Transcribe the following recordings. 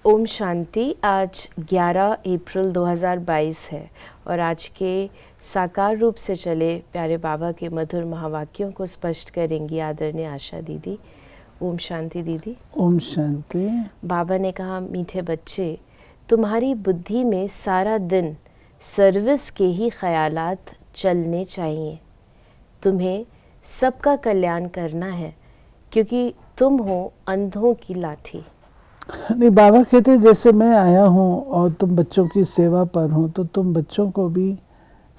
ओम शांति। आज 11 अप्रैल 2022 है और आज के साकार रूप से चले प्यारे बाबा के मधुर महावाक्यों को स्पष्ट करेंगी आदरणीय आशा दीदी। ओम शांति दीदी। ओम शांति। बाबा ने कहा, मीठे बच्चे, तुम्हारी बुद्धि में सारा दिन सर्विस के ही ख्यालात चलने चाहिए। तुम्हें सबका कल्याण करना है क्योंकि तुम हो अंधों की लाठी। नहीं, बाबा कहते हैं जैसे मैं आया हूँ और तुम बच्चों की सेवा पर हो तो तुम बच्चों को भी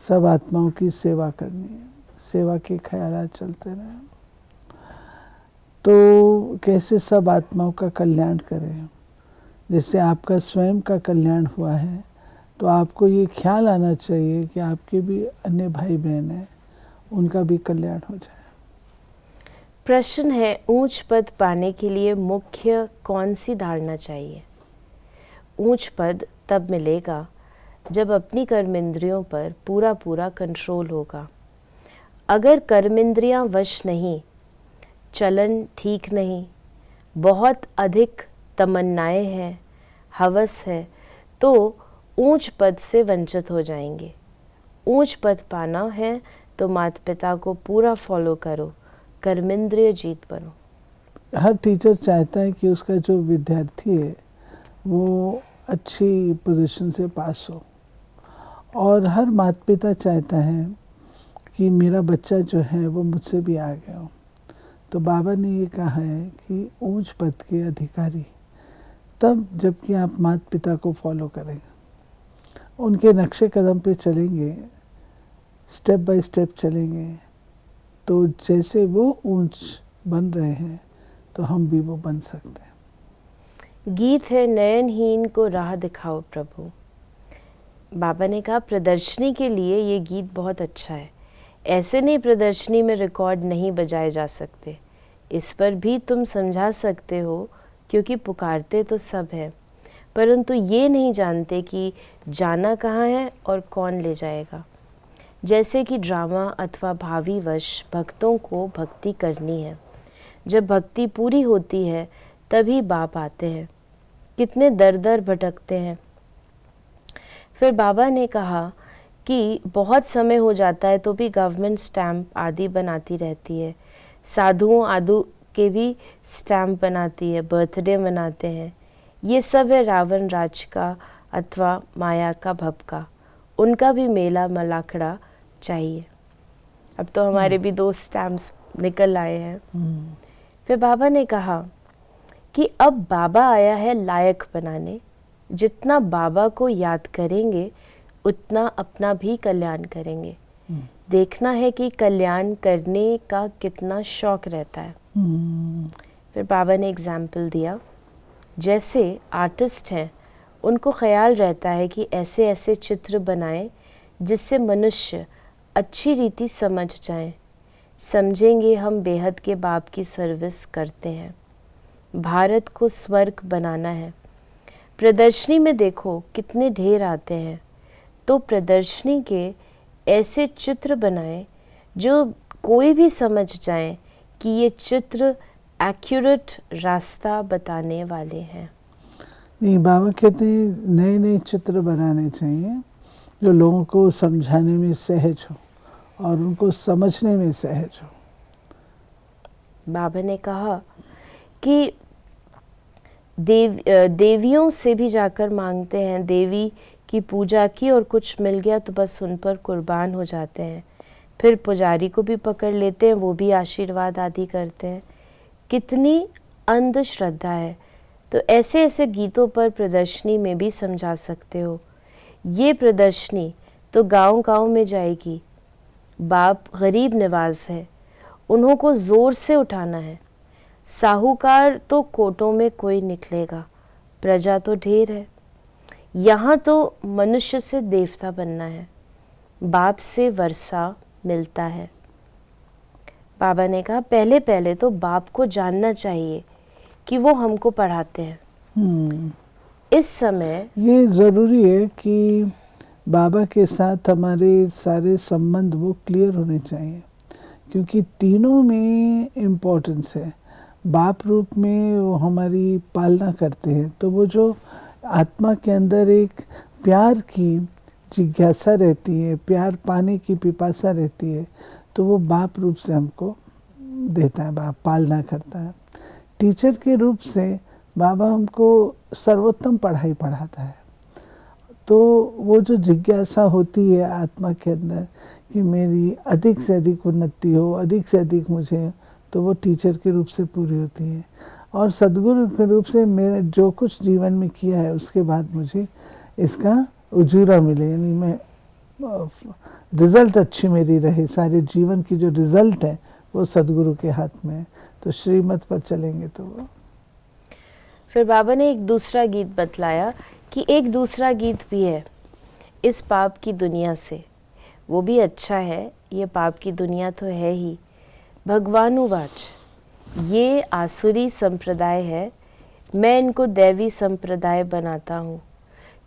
सब आत्माओं की सेवा करनी है, सेवा के ख्यालात चलते रहे। तो कैसे सब आत्माओं का कल्याण करें। जैसे आपका स्वयं का कल्याण हुआ है तो आपको ये ख्याल आना चाहिए कि आपके भी अन्य भाई बहन हैं, उनका भी कल्याण हो जाए। प्रश्न है, ऊंच पद पाने के लिए मुख्य कौन सी धारणा चाहिए? ऊंच पद तब मिलेगा जब अपनी कर्मेंद्रियों पर पूरा पूरा कंट्रोल होगा। अगर कर्मेंद्रियां वश नहीं, चलन ठीक नहीं, बहुत अधिक तमन्नाएं हैं, हवस है, तो ऊंच पद से वंचित हो जाएंगे। ऊंच पद पाना है तो माता पिता को पूरा फॉलो करो, कर्मेंद्रिय जीत बनो। हर टीचर चाहता है कि उसका जो विद्यार्थी है वो अच्छी पोजीशन से पास हो, और हर माता पिता चाहता है कि मेरा बच्चा जो है वो मुझसे भी आगे हो। तो बाबा ने ये कहा है कि ऊंच पद के अधिकारी तब जबकि आप माता पिता को फॉलो करेंगे, उनके नक्शे कदम पे चलेंगे, स्टेप बाय स्टेप चलेंगे, तो जैसे वो ऊंच बन रहे हैं तो हम भी वो बन सकते हैं। गीत है, नयनहीन को राह दिखाओ प्रभु। बाबा ने कहा प्रदर्शनी के लिए ये गीत बहुत अच्छा है। ऐसे नहीं प्रदर्शनी में रिकॉर्ड नहीं बजाए जा सकते, इस पर भी तुम समझा सकते हो क्योंकि पुकारते तो सब है, परंतु ये नहीं जानते कि जाना कहाँ है और कौन ले जाएगा। जैसे कि ड्रामा अथवा भावी वश भक्तों को भक्ति करनी है। जब भक्ति पूरी होती है तभी बाप आते हैं। कितने दर दर भटकते हैं। फिर बाबा ने कहा कि बहुत समय हो जाता है तो भी गवर्नमेंट स्टैम्प आदि बनाती रहती है, साधुओं आदि के भी स्टैम्प बनाती है, बर्थडे मनाते हैं। ये सब है रावण राज का अथवा माया का भपका। उनका भी मेला मलाखड़ा चाहिए। अब तो हमारे भी 2 स्टैम्प्स निकल आए हैं। फिर बाबा ने कहा कि अब बाबा आया है लायक बनाने। जितना बाबा को याद करेंगे उतना अपना भी कल्याण करेंगे। देखना है कि कल्याण करने का कितना शौक रहता है। फिर बाबा ने एग्जाम्पल दिया, जैसे आर्टिस्ट हैं, उनको ख्याल रहता है कि ऐसे ऐसे चित्र बनाएं जिससे मनुष्य अच्छी रीति समझ जाएं, समझेंगे हम बेहद के बाप की सर्विस करते हैं, भारत को स्वर्ग बनाना है। प्रदर्शनी में देखो कितने ढेर आते हैं, तो प्रदर्शनी के ऐसे चित्र बनाएं जो कोई भी समझ जाए कि ये चित्र एक्यूरेट रास्ता बताने वाले हैं। नहीं, बाबा कहते हैं नए नए चित्र बनाने चाहिए जो लोगों को समझाने में सहज हो और उनको समझने में सहज हो। बाबा ने कहा कि देवियों से भी जाकर मांगते हैं, देवी की पूजा की और कुछ मिल गया तो बस उन पर कुर्बान हो जाते हैं। फिर पुजारी को भी पकड़ लेते हैं, वो भी आशीर्वाद आदि करते हैं। कितनी अंधश्रद्धा है। तो ऐसे ऐसे गीतों पर प्रदर्शनी में भी समझा सकते हो। ये प्रदर्शनी तो गांव-गांव में जाएगी। बाप गरीब नवाज है, उन्हों को ज़ोर से उठाना है। साहूकार तो कोटों में कोई निकलेगा, प्रजा तो ढेर है। यहाँ तो मनुष्य से देवता बनना है, बाप से वर्षा मिलता है। बाबा ने कहा पहले पहले तो बाप को जानना चाहिए कि वो हमको पढ़ाते हैं। इस समय ये ज़रूरी है कि बाबा के साथ हमारे सारे संबंध वो क्लियर होने चाहिए, क्योंकि तीनों में इम्पोर्टेंस है। बाप रूप में वो हमारी पालना करते हैं, तो वो जो आत्मा के अंदर एक प्यार की जिज्ञासा रहती है, प्यार पाने की पिपासा रहती है, तो वो बाप रूप से हमको देता है, बाप पालना करता है। टीचर के रूप से बाबा हमको सर्वोत्तम पढ़ाई पढ़ाता है। तो वो जो जिज्ञासा होती है आत्मा के अंदर कि मेरी अधिक से अधिक उन्नति हो, अधिक से अधिक मुझे, तो वो टीचर के रूप से पूरी होती है। और सद्गुरु के रूप से मेरे जो कुछ जीवन में किया है उसके बाद मुझे इसका उजूरा मिले, यानी मैं रिज़ल्ट अच्छी मेरी रहे, सारे जीवन की जो रिज़ल्ट है वो सद्गुरु के हाथ में है। तो श्रीमत पर चलेंगे तो वो। फिर बाबा ने एक दूसरा गीत बतलाया कि एक दूसरा गीत भी है इस पाप की दुनिया से, वो भी अच्छा है। ये पाप की दुनिया तो है ही। भगवानुवाच, ये आसुरी संप्रदाय है, मैं इनको दैवी संप्रदाय बनाता हूँ।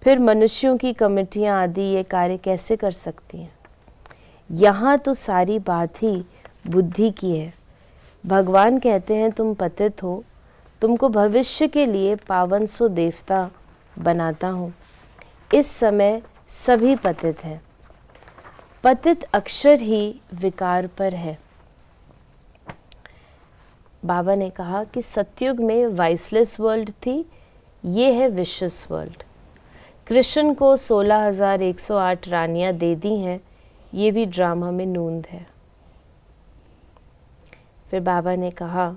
फिर मनुष्यों की कमेटियाँ आदि ये कार्य कैसे कर सकती हैं? यहाँ तो सारी बात ही बुद्धि की है। भगवान कहते हैं तुम पतित हो, तुमको भविष्य के लिए पावन सो देवता बनाता हूँ। इस समय सभी पतित हैं। पतित अक्षर ही विकार पर है। बाबा ने कहा कि सतयुग में वाइसलेस वर्ल्ड थी, ये है विशेष वर्ल्ड। कृष्ण को 16,108 रानियां दे दी हैं, ये भी ड्रामा में नूंद है। फिर बाबा ने कहा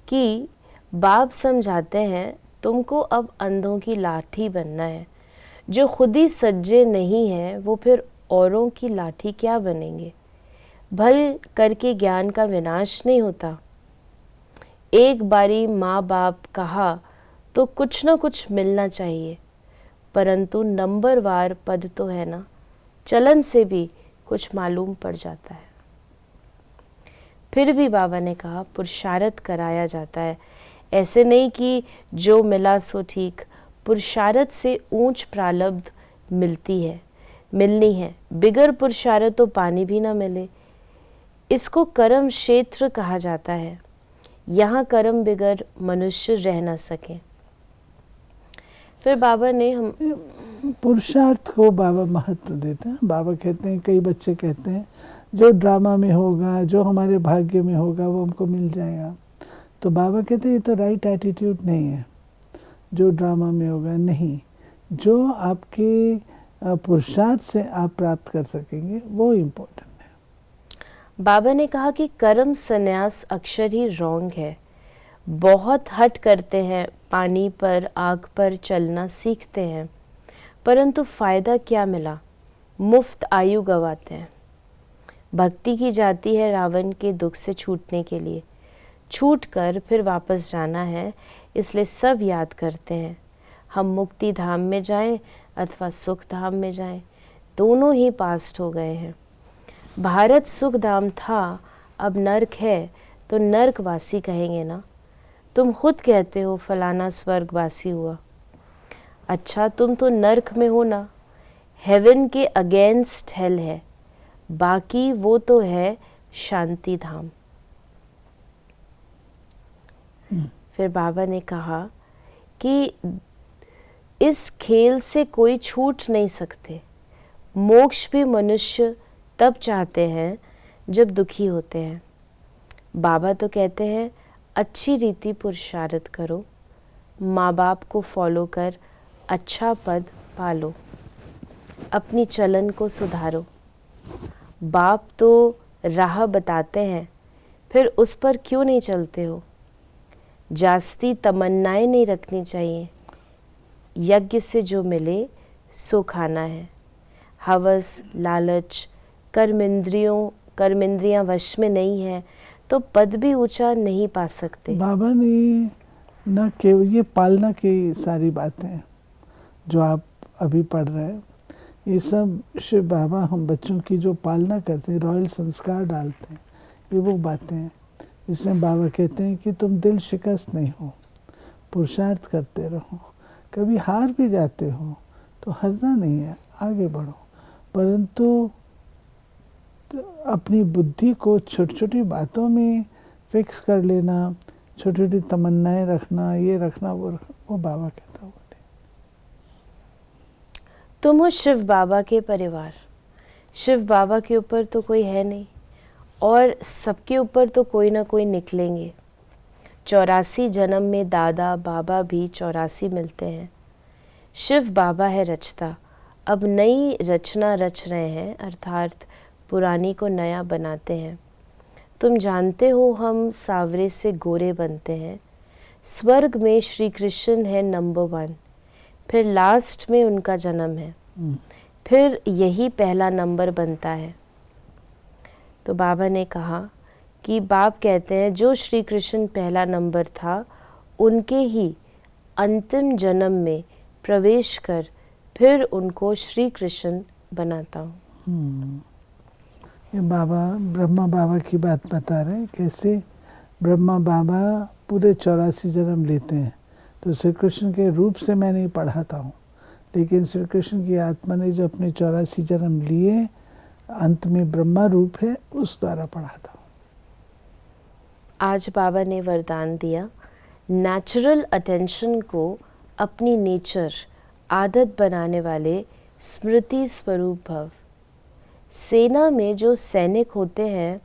कि बाप समझाते हैं तुमको अब अंधों की लाठी बनना है। जो खुद ही सज्जे नहीं हैं वो फिर औरों की लाठी क्या बनेंगे? भल करके ज्ञान का विनाश नहीं होता। एक बारी माँ बाप कहा तो कुछ ना कुछ मिलना चाहिए, परंतु नंबरवार पद तो है ना, चलन से भी कुछ मालूम पड़ जाता है। फिर भी बाबा ने कहा पुरुषार्थ कराया जाता है, ऐसे नहीं कि जो मिला सो ठीक। पुरुषार्थ से ऊंच प्रारब्ध मिलनी है। बिगर पुरुषार्थ तो पानी भी ना मिले। इसको कर्म क्षेत्र कहा जाता है। यहाँ कर्म बिगर मनुष्य रह ना सके। फिर बाबा ने हम पुरुषार्थ को बाबा महत्व देते हैं। बाबा कहते हैं, कई बच्चे कहते हैं जो ड्रामा में होगा, जो हमारे भाग्य में होगा वो हमको मिल जाएगा। तो बाबा कहते हैं ये तो राइट एटीट्यूड नहीं है। जो ड्रामा में होगा नहीं, जो आपके पुरुषार्थ से आप प्राप्त कर सकेंगे वो इम्पोर्टेंट है। बाबा ने कहा कि कर्म संन्यास अक्षर ही रॉन्ग है। बहुत हट करते हैं, पानी पर आग पर चलना सीखते हैं, परंतु फायदा क्या मिला? मुफ्त आयु गवाते हैं। भक्ति की जाती है रावण के दुख से छूटने के लिए, छूट कर फिर वापस जाना है, इसलिए सब याद करते हैं हम मुक्ति धाम में जाएं अथवा सुख धाम में जाएं, दोनों ही पास्ट हो गए हैं। भारत सुख धाम था, अब नर्क है तो नर्कवासी कहेंगे ना। तुम खुद कहते हो फलाना स्वर्गवासी हुआ। अच्छा, तुम तो नर्क में हो ना। हेवन के अगेंस्ट हेल है, बाकी वो तो है शांति धाम। फिर बाबा ने कहा कि इस खेल से कोई छूट नहीं सकते। मोक्ष भी मनुष्य तब चाहते हैं जब दुखी होते हैं। बाबा तो कहते हैं अच्छी रीति पुरुषार्थ करो, माँ बाप को फॉलो कर अच्छा पद पालो, अपनी चलन को सुधारो। बाप तो राह बताते हैं, फिर उस पर क्यों नहीं चलते हो? जास्ती तमन्नाएं नहीं रखनी चाहिए। यज्ञ से जो मिले सो खाना है। हवस, लालच, कर्मेंद्रियां वश में नहीं है तो पद भी ऊंचा नहीं पा सकते। बाबा ने न केवल ये पालना की सारी बातें जो आप अभी पढ़ रहे हैं, ये सब शिव बाबा हम बच्चों की जो पालना करते हैं, रॉयल संस्कार डालते हैं, ये वो बातें हैं। इसमें बाबा कहते हैं कि तुम दिल शिकस्त नहीं हो, पुरुषार्थ करते रहो। कभी हार भी जाते हो तो हर्जा नहीं है, आगे बढ़ो, परंतु अपनी बुद्धि को छोटी छोटी बातों में फिक्स कर लेना छोटी छोटी तमन्नाएं रखना, ये रखना, वो रखना, वो बाबा कहता वो नहीं। तुम हो शिव बाबा के परिवार, शिव बाबा के ऊपर तो कोई है नहीं और सबके ऊपर तो कोई ना कोई निकलेंगे। 84 जन्म में दादा बाबा भी 84 मिलते हैं। शिव बाबा है रचता, अब नई रचना रच रहे हैं, अर्थात पुरानी को नया बनाते हैं। तुम जानते हो हम सावरे से गोरे बनते हैं। स्वर्ग में श्री कृष्ण है नंबर 1, फिर लास्ट में उनका जन्म है, फिर यही पहला नंबर बनता है। तो बाबा ने कहा कि बाप कहते हैं जो श्री कृष्ण पहला नंबर था उनके ही अंतिम जन्म में प्रवेश कर फिर उनको श्री कृष्ण बनाता हूँ। ये बाबा ब्रह्मा बाबा की बात बता रहे हैं, कैसे ब्रह्मा बाबा पूरे 84 जन्म लेते हैं। तो श्री कृष्ण के रूप से मैं नहीं पढ़ाता हूँ, लेकिन श्री कृष्ण की आत्मा ने जो अपने 84 जन्म लिए, अंत में ब्रह्मा रूप है, उस द्वारा पढ़ाता हूँ। आज बाबा ने वरदान दिया, नेचुरल अटेंशन को अपनी नेचर आदत बनाने वाले स्मृति स्वरूप भव। सेना में जो सैनिक होते हैं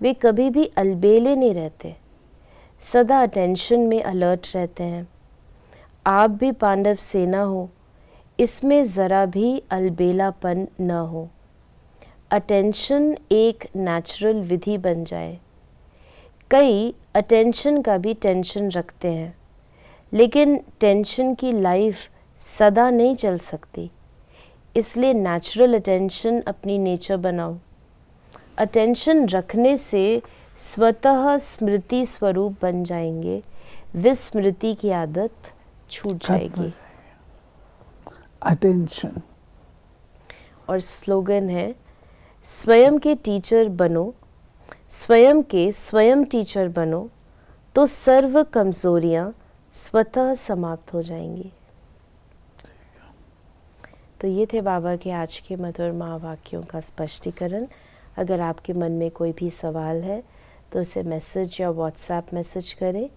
वे कभी भी अलबेले नहीं रहते, सदा अटेंशन में अलर्ट रहते हैं। आप भी पांडव सेना हो, इसमें ज़रा भी अलबेलापन न हो। अटेंशन एक नेचुरल विधि बन जाए। कई अटेंशन का भी टेंशन रखते हैं, लेकिन टेंशन की लाइफ सदा नहीं चल सकती, इसलिए नेचुरल अटेंशन अपनी नेचर बनाओ। अटेंशन रखने से स्वतः स्मृति स्वरूप बन जाएंगे, विस्मृति की आदत छूट जाएगी। अटेंशन। और स्लोगन है, स्वयं के टीचर बनो, स्वयं के स्वयं टीचर बनो तो सर्व कमजोरियां स्वतः समाप्त हो जाएंगी। तो ये थे बाबा के आज के मधुर महावाक्यों का स्पष्टीकरण। अगर आपके मन में कोई भी सवाल है तो उसे मैसेज या व्हाट्सएप मैसेज करें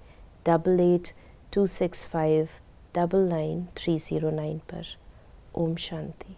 8826599309 पर। ओम शांति।